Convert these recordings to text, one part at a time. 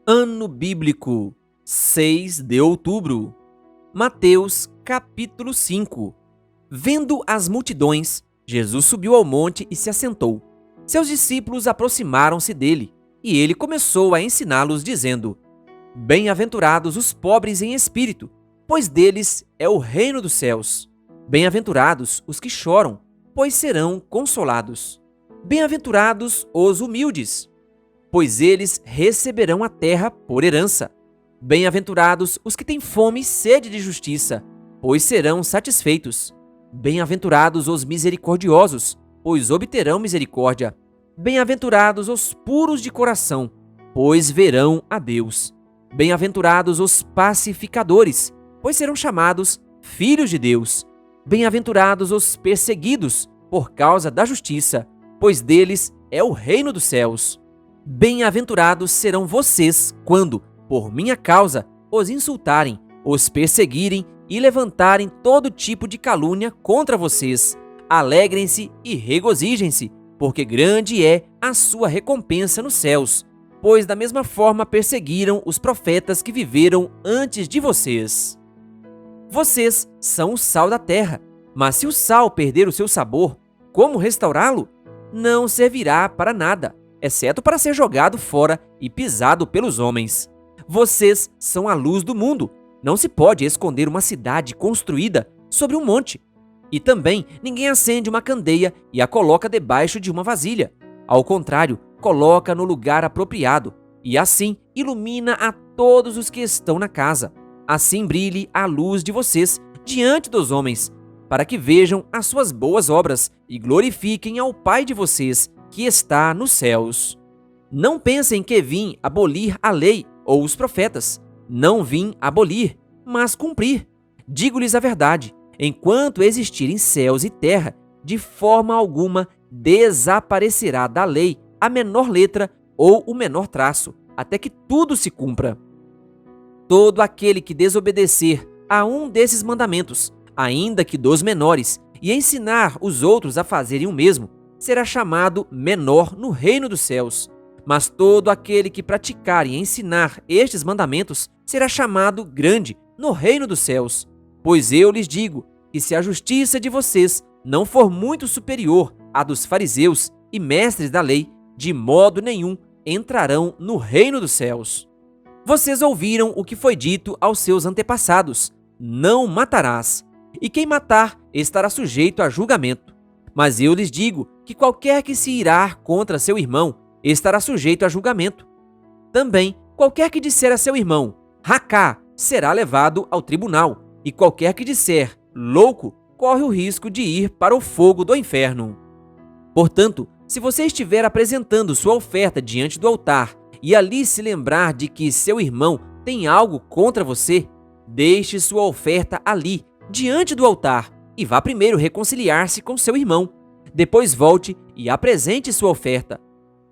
Ano Bíblico, 6 de outubro. Mateus, capítulo 5. Vendo as multidões, Jesus subiu ao monte e se assentou. Seus discípulos aproximaram-se dele, e ele começou a ensiná-los, dizendo: Bem-aventurados os pobres em espírito, pois deles é o reino dos céus. Bem-aventurados os que choram, pois serão consolados. Bem-aventurados os humildes, pois eles receberão a terra por herança. Bem-aventurados os que têm fome e sede de justiça, pois serão satisfeitos. Bem-aventurados os misericordiosos, pois obterão misericórdia. Bem-aventurados os puros de coração, pois verão a Deus. Bem-aventurados os pacificadores, pois serão chamados filhos de Deus. Bem-aventurados os perseguidos por causa da justiça, pois deles é o reino dos céus. Bem-aventurados serão vocês quando, por minha causa, os insultarem, os perseguirem e levantarem todo tipo de calúnia contra vocês. Alegrem-se e regozijem-se, porque grande é a sua recompensa nos céus, pois da mesma forma perseguiram os profetas que viveram antes de vocês. Vocês são o sal da terra, mas se o sal perder o seu sabor, como restaurá-lo? Não servirá para nada, exceto para ser jogado fora e pisado pelos homens. Vocês são a luz do mundo. Não se pode esconder uma cidade construída sobre um monte. E também ninguém acende uma candeia e a coloca debaixo de uma vasilha. Ao contrário, coloca no lugar apropriado e assim ilumina a todos os que estão na casa. Assim brilhe a luz de vocês diante dos homens, para que vejam as suas boas obras e glorifiquem ao Pai de vocês, que está nos céus. Não pensem que vim abolir a lei ou os profetas. Não vim abolir, mas cumprir. Digo-lhes a verdade, enquanto existirem céus e terra, de forma alguma desaparecerá da lei a menor letra ou o menor traço, até que tudo se cumpra. Todo aquele que desobedecer a um desses mandamentos, ainda que dos menores, e ensinar os outros a fazerem o mesmo, será chamado menor no reino dos céus. Mas todo aquele que praticar e ensinar estes mandamentos será chamado grande no reino dos céus. Pois eu lhes digo que se a justiça de vocês não for muito superior à dos fariseus e mestres da lei, de modo nenhum entrarão no reino dos céus. Vocês ouviram o que foi dito aos seus antepassados: não matarás, e quem matar estará sujeito a julgamento. Mas eu lhes digo que qualquer que se irar contra seu irmão estará sujeito a julgamento. Também, qualquer que disser a seu irmão, racá, será levado ao tribunal, e qualquer que disser, louco, corre o risco de ir para o fogo do inferno. Portanto, se você estiver apresentando sua oferta diante do altar, e ali se lembrar de que seu irmão tem algo contra você, deixe sua oferta ali, diante do altar, e vá primeiro reconciliar-se com seu irmão. Depois volte e apresente sua oferta.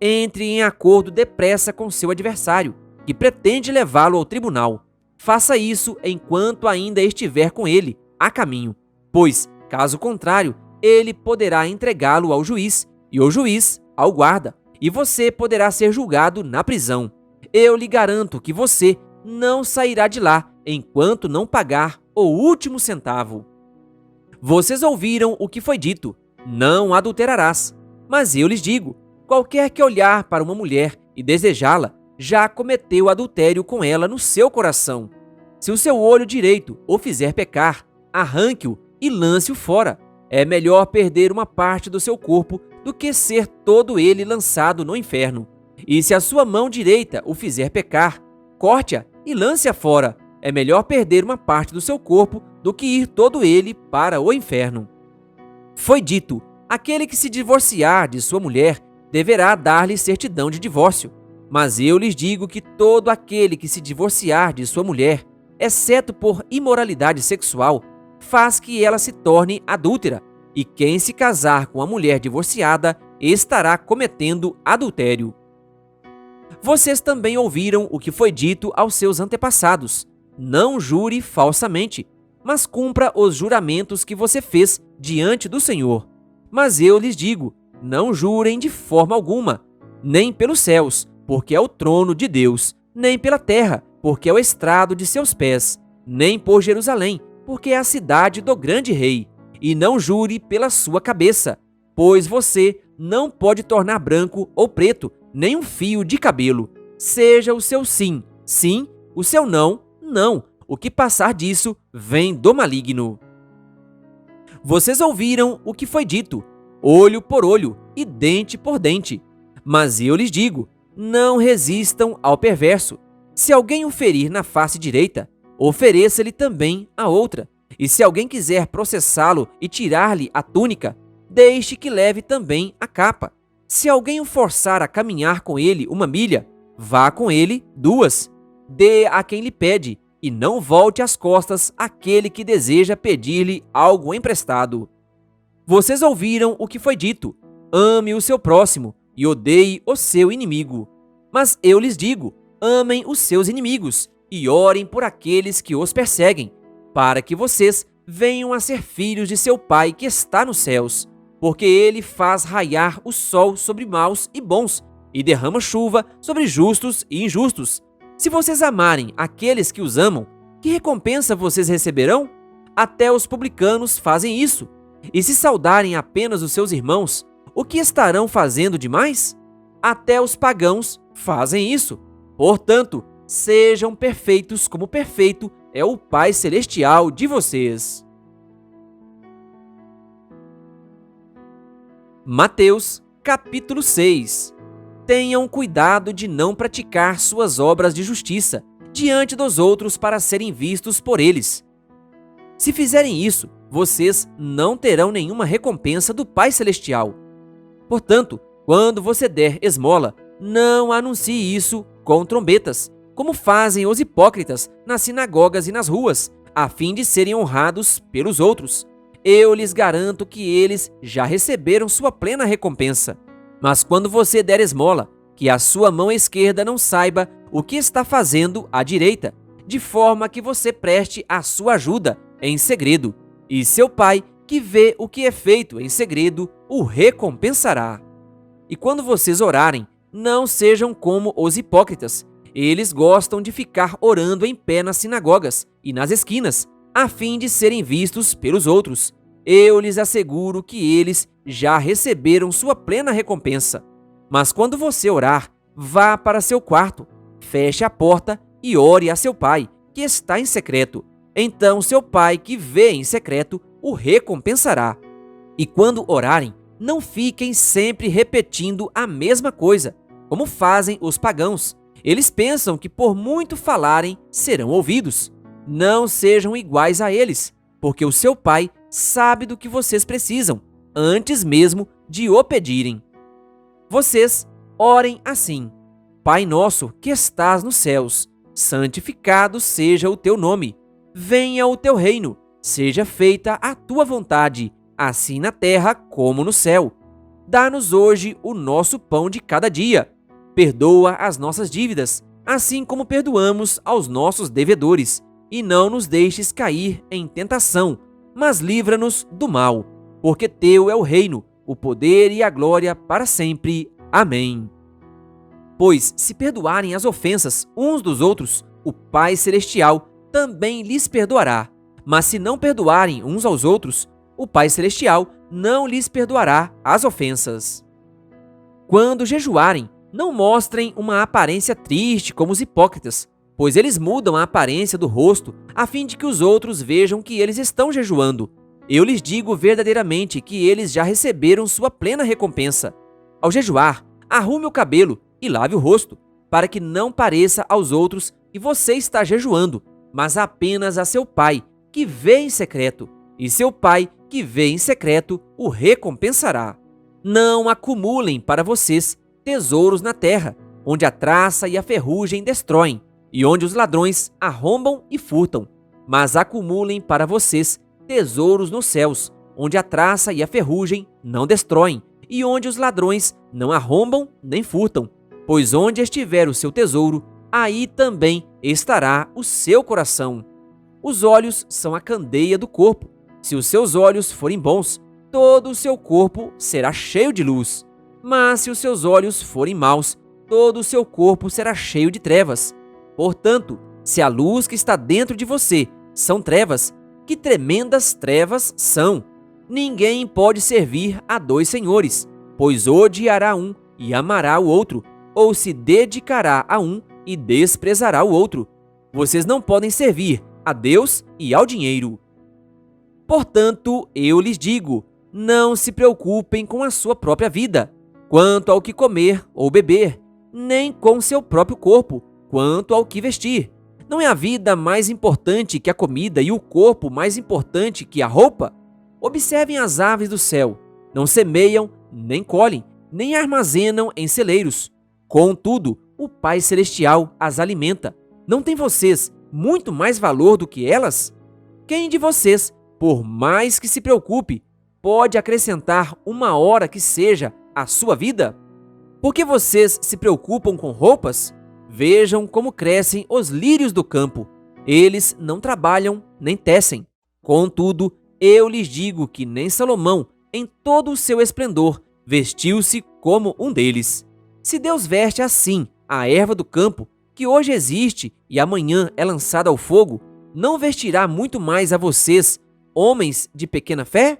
Entre em acordo depressa com seu adversário, que pretende levá-lo ao tribunal. Faça isso enquanto ainda estiver com ele, a caminho, pois, caso contrário, ele poderá entregá-lo ao juiz, e o juiz ao guarda, e você poderá ser julgado na prisão. Eu lhe garanto que você não sairá de lá enquanto não pagar o último centavo. Vocês ouviram o que foi dito: não adulterarás. Mas eu lhes digo, qualquer que olhar para uma mulher e desejá-la, já cometeu adultério com ela no seu coração. Se o seu olho direito o fizer pecar, arranque-o e lance-o fora. É melhor perder uma parte do seu corpo do que ser todo ele lançado no inferno. E se a sua mão direita o fizer pecar, corte-a e lance-a fora. É melhor perder uma parte do seu corpo do que ir todo ele para o inferno. Foi dito: aquele que se divorciar de sua mulher deverá dar-lhe certidão de divórcio. Mas eu lhes digo que todo aquele que se divorciar de sua mulher, exceto por imoralidade sexual, faz que ela se torne adúltera, e quem se casar com a mulher divorciada estará cometendo adultério. Vocês também ouviram o que foi dito aos seus antepassados: não jure falsamente, mas cumpra os juramentos que você fez diante do Senhor. Mas eu lhes digo, não jurem de forma alguma, nem pelos céus, porque é o trono de Deus, nem pela terra, porque é o estrado de seus pés, nem por Jerusalém, porque é a cidade do grande rei. E não jure pela sua cabeça, pois você não pode tornar branco ou preto nem um fio de cabelo. Seja o seu sim, sim, o seu não, não. O que passar disso vem do maligno. Vocês ouviram o que foi dito, olho por olho e dente por dente. Mas eu lhes digo, não resistam ao perverso. Se alguém o ferir na face direita, ofereça-lhe também a outra. E se alguém quiser processá-lo e tirar-lhe a túnica, deixe que leve também a capa. Se alguém o forçar a caminhar com ele 1 milha, vá com ele 2. Dê a quem lhe pede, e não volte as costas àquele que deseja pedir-lhe algo emprestado. Vocês ouviram o que foi dito, ame o seu próximo e odeie o seu inimigo. Mas eu lhes digo, amem os seus inimigos e orem por aqueles que os perseguem, para que vocês venham a ser filhos de seu Pai que está nos céus, porque ele faz raiar o sol sobre maus e bons, e derrama chuva sobre justos e injustos. Se vocês amarem aqueles que os amam, que recompensa vocês receberão? Até os publicanos fazem isso. E se saudarem apenas os seus irmãos, o que estarão fazendo demais? Até os pagãos fazem isso. Portanto, sejam perfeitos como perfeito é o Pai Celestial de vocês. Mateus, capítulo 6. Tenham cuidado de não praticar suas obras de justiça diante dos outros para serem vistos por eles. Se fizerem isso, vocês não terão nenhuma recompensa do Pai Celestial. Portanto, quando você der esmola, não anuncie isso com trombetas, como fazem os hipócritas nas sinagogas e nas ruas, a fim de serem honrados pelos outros. Eu lhes garanto que eles já receberam sua plena recompensa. Mas quando você der esmola, que a sua mão esquerda não saiba o que está fazendo a direita, de forma que você preste a sua ajuda em segredo, e seu Pai, que vê o que é feito em segredo, o recompensará. E quando vocês orarem, não sejam como os hipócritas. Eles gostam de ficar orando em pé nas sinagogas e nas esquinas, a fim de serem vistos pelos outros. Eu lhes asseguro que eles já receberam sua plena recompensa. Mas quando você orar, vá para seu quarto, feche a porta e ore a seu Pai, que está em secreto. Então seu Pai, que vê em secreto, o recompensará. E quando orarem, não fiquem sempre repetindo a mesma coisa, como fazem os pagãos. Eles pensam que por muito falarem, serão ouvidos. Não sejam iguais a eles, porque o seu Pai sabe do que vocês precisam, antes mesmo de o pedirem. Vocês orem assim: Pai nosso que estás nos céus, santificado seja o teu nome. Venha o teu reino, seja feita a tua vontade, assim na terra como no céu. Dá-nos hoje o nosso pão de cada dia. Perdoa as nossas dívidas, assim como perdoamos aos nossos devedores. E não nos deixes cair em tentação, mas livra-nos do mal, porque teu é o reino, o poder e a glória para sempre. Amém. Pois se perdoarem as ofensas uns dos outros, o Pai Celestial também lhes perdoará. Mas se não perdoarem uns aos outros, o Pai Celestial não lhes perdoará as ofensas. Quando jejuarem, não mostrem uma aparência triste como os hipócritas, pois eles mudam a aparência do rosto a fim de que os outros vejam que eles estão jejuando. Eu lhes digo verdadeiramente que eles já receberam sua plena recompensa. Ao jejuar, arrume o cabelo e lave o rosto, para que não pareça aos outros que você está jejuando, mas apenas a seu Pai, que vê em secreto, e seu Pai, que vê em secreto, o recompensará. Não acumulem para vocês tesouros na terra, onde a traça e a ferrugem destroem, e onde os ladrões arrombam e furtam, mas acumulem para vocês tesouros nos céus, onde a traça e a ferrugem não destroem, e onde os ladrões não arrombam nem furtam. Pois onde estiver o seu tesouro, aí também estará o seu coração. Os olhos são a candeia do corpo. Se os seus olhos forem bons, todo o seu corpo será cheio de luz. Mas se os seus olhos forem maus, todo o seu corpo será cheio de trevas. Portanto, se a luz que está dentro de você são trevas, que tremendas trevas são! Ninguém pode servir a dois senhores, pois odiará um e amará o outro, ou se dedicará a um e desprezará o outro. Vocês não podem servir a Deus e ao dinheiro. Portanto, eu lhes digo, não se preocupem com a sua própria vida, quanto ao que comer ou beber, nem com seu próprio corpo, quanto ao que vestir. Não é a vida mais importante que a comida e o corpo mais importante que a roupa? Observem as aves do céu. Não semeiam, nem colhem, nem armazenam em celeiros. Contudo, o Pai Celestial as alimenta. Não tem vocês muito mais valor do que elas? Quem de vocês, por mais que se preocupe, pode acrescentar uma hora que seja à sua vida? Por que vocês se preocupam com roupas? Vejam como crescem os lírios do campo. Eles não trabalham nem tecem. Contudo, eu lhes digo que nem Salomão, em todo o seu esplendor, vestiu-se como um deles. Se Deus veste assim a erva do campo, que hoje existe e amanhã é lançada ao fogo, não vestirá muito mais a vocês, homens de pequena fé?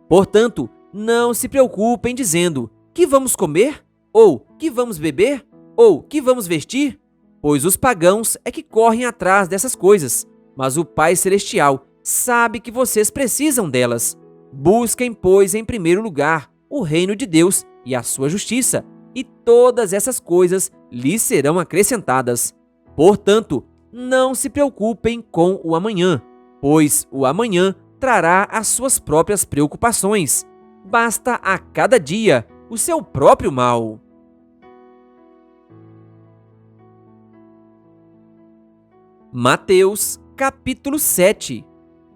Portanto, não se preocupem dizendo, que vamos comer? Ou que vamos beber? Ou que vamos vestir? Pois os pagãos é que correm atrás dessas coisas, mas o Pai Celestial sabe que vocês precisam delas. Busquem, pois, em primeiro lugar, o reino de Deus e a sua justiça, e todas essas coisas lhes serão acrescentadas. Portanto, não se preocupem com o amanhã, pois o amanhã trará as suas próprias preocupações. Basta a cada dia o seu próprio mal. Mateus, capítulo 7.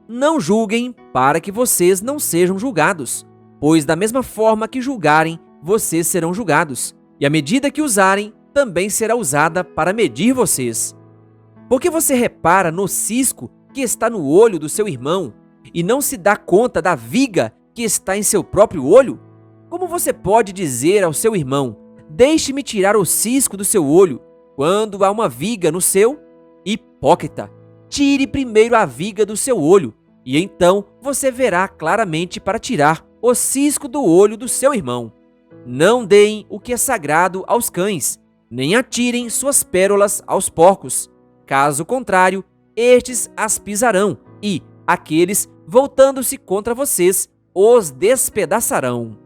Não julguem para que vocês não sejam julgados, pois da mesma forma que julgarem, vocês serão julgados, e a medida que usarem também será usada para medir vocês. Porque você repara no cisco que está no olho do seu irmão e não se dá conta da viga que está em seu próprio olho? Como você pode dizer ao seu irmão, deixe-me tirar o cisco do seu olho, quando há uma viga no seu? Hipócrita, tire primeiro a viga do seu olho, e então você verá claramente para tirar o cisco do olho do seu irmão. Não deem o que é sagrado aos cães, nem atirem suas pérolas aos porcos. Caso contrário, estes as pisarão, e aqueles, voltando-se contra vocês, os despedaçarão.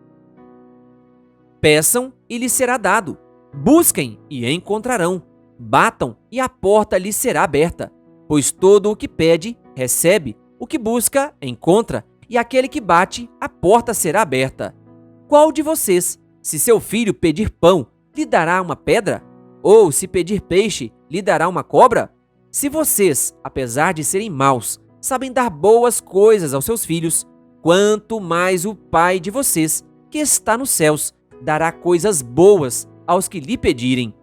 Peçam e lhes será dado. Busquem e encontrarão. Batam e a porta lhes será aberta. Pois todo o que pede, recebe. O que busca, encontra. E aquele que bate, a porta será aberta. Qual de vocês, se seu filho pedir pão, lhe dará uma pedra? Ou se pedir peixe, lhe dará uma cobra? Se vocês, apesar de serem maus, sabem dar boas coisas aos seus filhos, quanto mais o Pai de vocês, que está nos céus, dará coisas boas aos que lhe pedirem.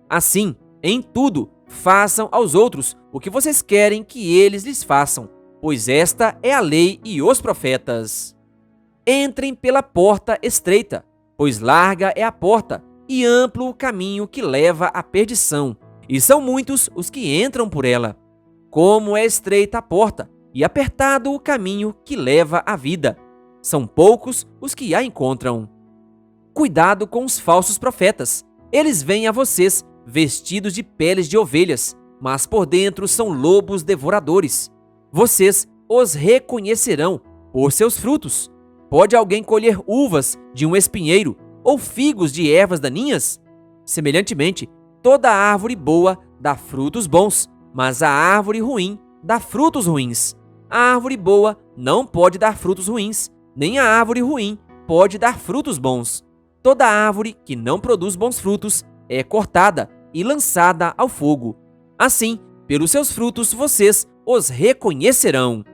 Assim, em tudo, façam aos outros o que vocês querem que eles lhes façam, pois esta é a lei e os profetas. Entrem pela porta estreita, pois larga é a porta e amplo o caminho que leva à perdição, e são muitos os que entram por ela. Como é estreita a porta e apertado o caminho que leva à vida, são poucos os que a encontram. Cuidado com os falsos profetas. Eles vêm a vocês vestidos de peles de ovelhas, mas por dentro são lobos devoradores. Vocês os reconhecerão por seus frutos. Pode alguém colher uvas de um espinheiro ou figos de ervas daninhas? Semelhantemente, toda árvore boa dá frutos bons, mas a árvore ruim dá frutos ruins. A árvore boa não pode dar frutos ruins, nem a árvore ruim pode dar frutos bons. Toda árvore que não produz bons frutos é cortada e lançada ao fogo. Assim, pelos seus frutos vocês os reconhecerão.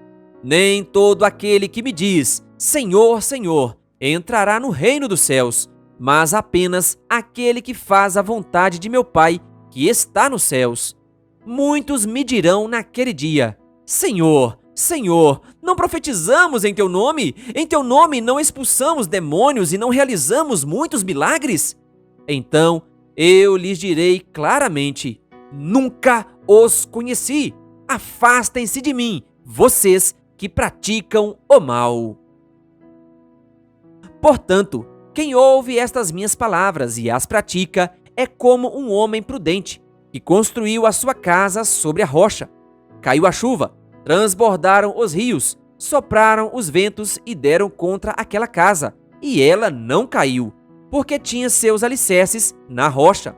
Nem todo aquele que me diz, Senhor, Senhor, entrará no reino dos céus, mas apenas aquele que faz a vontade de meu Pai, que está nos céus. Muitos me dirão naquele dia, Senhor, Senhor, não profetizamos em teu nome? Em teu nome não expulsamos demônios e não realizamos muitos milagres? Então eu lhes direi claramente, Nunca os conheci. Afastem-se de mim, vocês que praticam o mal. Portanto, quem ouve estas minhas palavras e as pratica é como um homem prudente, que construiu a sua casa sobre a rocha. Caiu a chuva, transbordaram os rios, sopraram os ventos e deram contra aquela casa, e ela não caiu, porque tinha seus alicerces na rocha.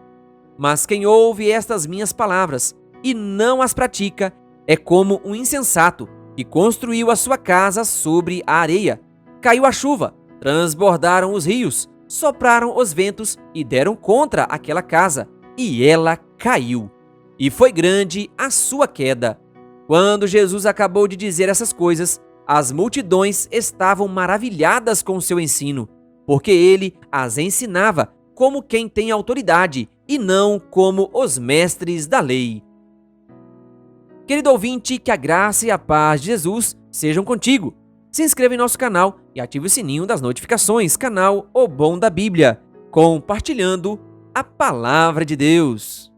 Mas quem ouve estas minhas palavras e não as pratica é como um insensato que construiu a sua casa sobre a areia. Caiu a chuva, transbordaram os rios, sopraram os ventos e deram contra aquela casa, e ela caiu. E foi grande a sua queda. Quando Jesus acabou de dizer essas coisas, as multidões estavam maravilhadas com o seu ensino, porque ele as ensinava como quem tem autoridade e não como os mestres da lei. Querido ouvinte, que a graça e a paz de Jesus sejam contigo. Se inscreva em nosso canal e ative o sininho das notificações, canal O Bom da Bíblia, compartilhando a Palavra de Deus.